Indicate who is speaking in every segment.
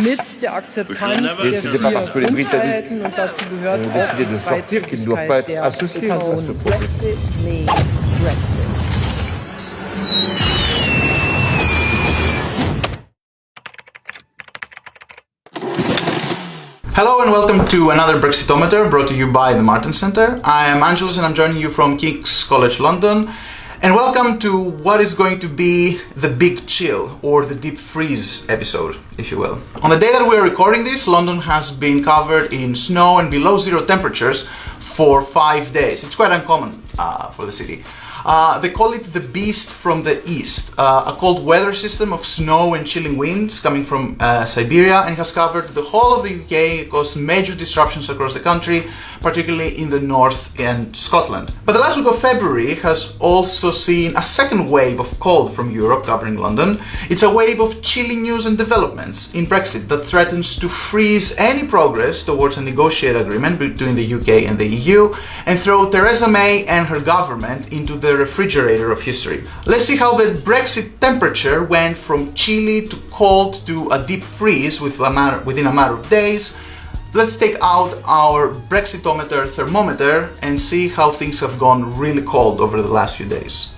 Speaker 1: mit der Akzeptanz der vier Grundfreiheiten und dazu gehört auch die Freizügigkeit der Personen. Brexit means Brexit.
Speaker 2: Hello and welcome to another Brexitometer brought to you by the Martin Centre. I am Angelos and I'm joining you from King's College London. And welcome to what is going to be the big chill or the deep freeze episode, if you will. On the day that we're recording this, London has been covered in snow and below zero temperatures for 5 days. It's quite uncommon for the city. They call it the beast from the east, a cold weather system of snow and chilling winds coming from Siberia, and has covered the whole of the UK, caused major disruptions across the country, particularly in the north and Scotland. But the last week of February has also seen a second wave of cold from Europe covering London. It's a wave of chilling news and developments in Brexit that threatens to freeze any progress towards a negotiated agreement between the UK and the EU and throw Theresa May and her government into the refrigerator of history. Let's see how the Brexit temperature went from chilly to cold to a deep freeze within a matter of days. Let's take out our Brexitometer thermometer and see how things have gone really cold over the last few days.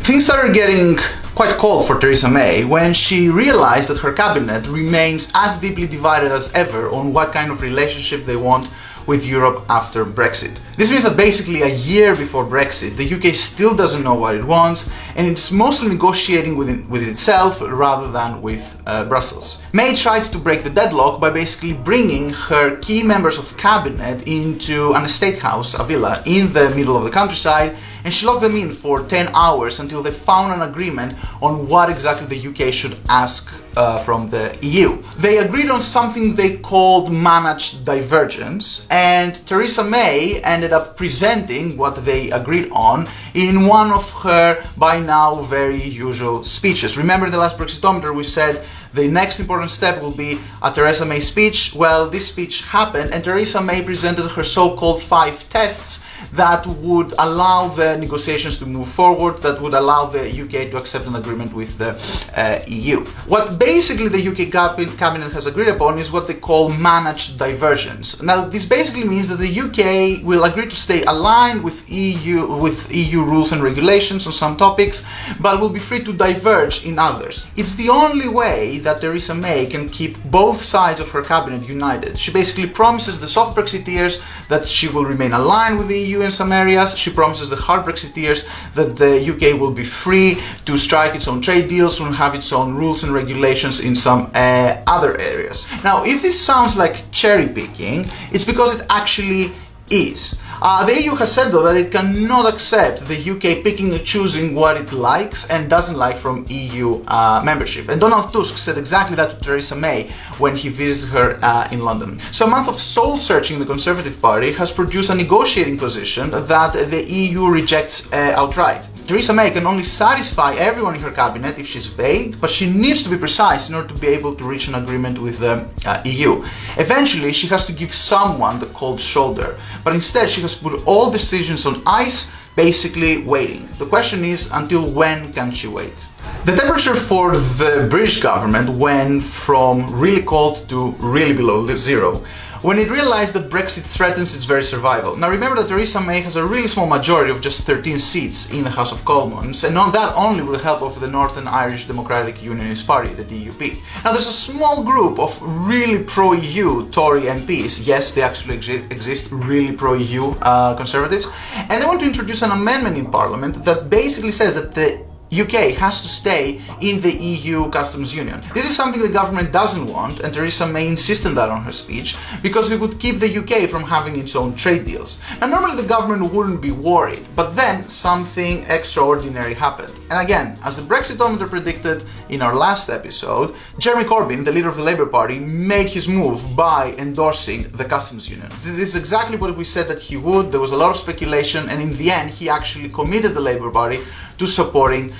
Speaker 2: Things started getting quite cold for Theresa May when she realized that her cabinet remains as deeply divided as ever on what kind of relationship they want with Europe after Brexit. This means that basically a year before Brexit, the UK still doesn't know what it wants, and it's mostly negotiating with itself rather than with Brussels. May tried to break the deadlock by basically bringing her key members of cabinet into an estate house, a villa, in the middle of the countryside, and she locked them in for 10 hours until they found an agreement on what exactly the UK should ask from the EU. They agreed on something they called managed divergence, and Theresa May ended up presenting what they agreed on in one of her by now very usual speeches. Remember the last Brexitometer we said the next important step will be a Theresa May speech? Well, this speech happened and Theresa May presented her so-called 5 tests that would allow the negotiations to move forward, that would allow the UK to accept an agreement with the EU. What basically the UK cabinet has agreed upon is what they call managed divergence. Now, this basically means that the UK will agree to stay aligned with EU rules and regulations on some topics, but will be free to diverge in others. It's the only way that Theresa May can keep both sides of her cabinet united. She basically promises the soft Brexiteers that she will remain aligned with the EU in some areas. She promises the hard Brexiteers that the UK will be free to strike its own trade deals and have its own rules and regulations in some other areas. Now, if this sounds like cherry picking, it's because it actually is. The EU has said though that it cannot accept the UK picking and choosing what it likes and doesn't like from EU membership. And Donald Tusk said exactly that to Theresa May when he visited her in London. So a month of soul-searching in the Conservative Party has produced a negotiating position that the EU rejects outright. Theresa May can only satisfy everyone in her cabinet if she's vague, but she needs to be precise in order to be able to reach an agreement with the EU. Eventually, she has to give someone the cold shoulder, but instead she has put all decisions on ice, basically waiting. The question is, until when can she wait? The temperature for the British government went from really cold to really below zero when it realized that Brexit threatens its very survival. Now remember that Theresa May has a really small majority of just 13 seats in the House of Commons, and on that only with the help of the Northern Irish Democratic Unionist Party, the DUP. Now there's a small group of really pro-EU Tory MPs, yes, they actually exist, really pro-EU Conservatives, and they want to introduce an amendment in Parliament that basically says that the UK has to stay in the EU customs union. This is something the government doesn't want, and Theresa May insisted that on her speech because it would keep the UK from having its own trade deals. Now normally the government wouldn't be worried, but then something extraordinary happened. And again, as the Brexitometer predicted in our last episode, Jeremy Corbyn, the leader of the Labour Party, made his move by endorsing the customs union. This is exactly what we said that he would. There was a lot of speculation, and in the end he actually committed the Labour Party to supporting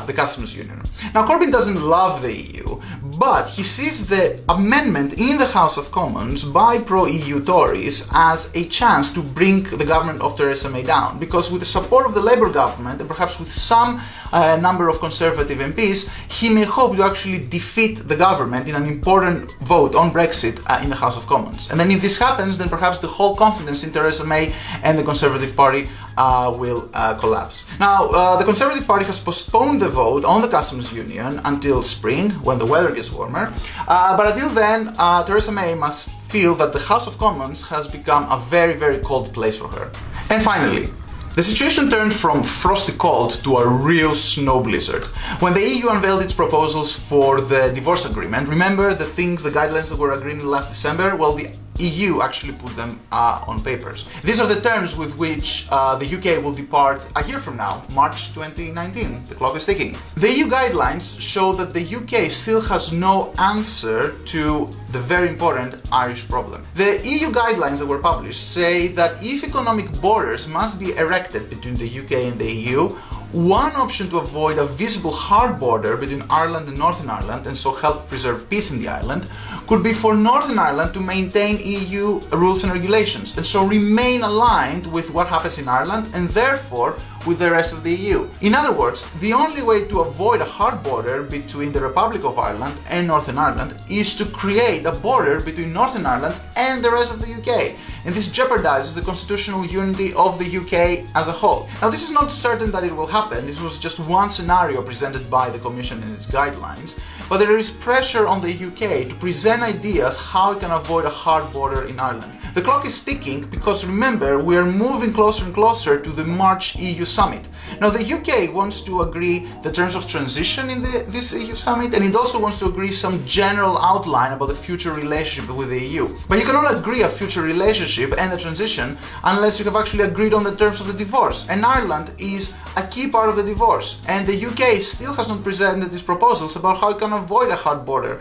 Speaker 2: the customs union. Now, Corbyn doesn't love the EU, but he sees the amendment in the House of Commons by pro-EU Tories as a chance to bring the government of Theresa May down, because with the support of the Labour government and perhaps with some number of Conservative MPs, he may hope to actually defeat the government in an important vote on Brexit in the House of Commons. And then if this happens, then perhaps the whole confidence in Theresa May and the Conservative Party will collapse. Now, the Conservative Party has postponed the vote on the customs union until spring, when the weather gets warmer. But until then, Theresa May must feel that the House of Commons has become a very, very cold place for her. And finally, the situation turned from frosty cold to a real snow blizzard. When the EU unveiled its proposals for the divorce agreement, remember the guidelines that were agreed last December? Well, the EU actually put them on papers. These are the terms with which the UK will depart a year from now, March 2019. The clock is ticking. The EU guidelines show that the UK still has no answer to the very important Irish problem. The EU guidelines that were published say that if economic borders must be erected between the UK and the EU, one option to avoid a visible hard border between Ireland and Northern Ireland, and so help preserve peace in the island, could be for Northern Ireland to maintain EU rules and regulations, and so remain aligned with what happens in Ireland, and therefore with the rest of the EU. In other words, the only way to avoid a hard border between the Republic of Ireland and Northern Ireland is to create a border between Northern Ireland and the rest of the UK. And this jeopardizes the constitutional unity of the UK as a whole. Now, this is not certain that it will happen. This was just one scenario presented by the Commission in its guidelines. But there is pressure on the UK to present ideas how it can avoid a hard border in Ireland. The clock is ticking because, remember, we are moving closer and closer to the March EU summit. Now, the UK wants to agree the terms of transition in this EU summit, and it also wants to agree some general outline about the future relationship with the EU. But you cannot agree a future relationship and the transition unless you have actually agreed on the terms of the divorce. And Ireland is a key part of the divorce. And the UK still has not presented these proposals about how it can avoid a hard border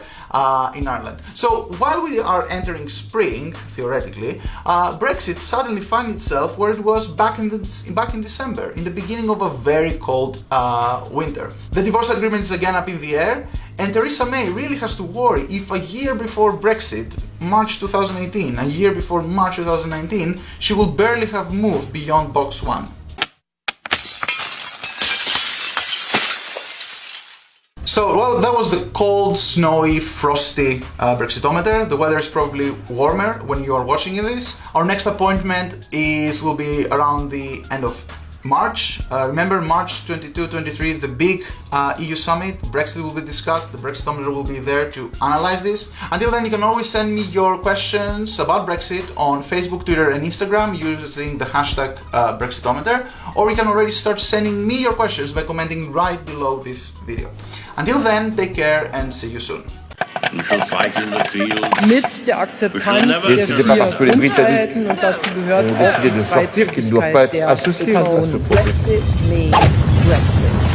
Speaker 2: in Ireland. So while we are entering spring, theoretically, Brexit suddenly finds itself where it was back in December, in the beginning of a very cold winter. The divorce agreement is again up in the air, and Theresa May really has to worry if a year before Brexit, March 2018, a year before March 2019, she will barely have moved beyond box 1. So, well, that was the cold, snowy, frosty Brexitometer. The weather is probably warmer when you are watching this. Our next appointment will be around the end of March. Remember, March 22-23, the big EU summit. Brexit will be discussed. The Brexitometer will be there to analyze this. Until then, you can always send me your questions about Brexit on Facebook, Twitter, and Instagram using the hashtag Brexitometer, or you can already start sending me your questions by commenting right below this video. Until then, take care and see you soon.
Speaker 1: Mit der Akzeptanz der 4 Grundfreiheiten und dazu gehört auch die Freizügigkeit der Personen. Brexit means Brexit.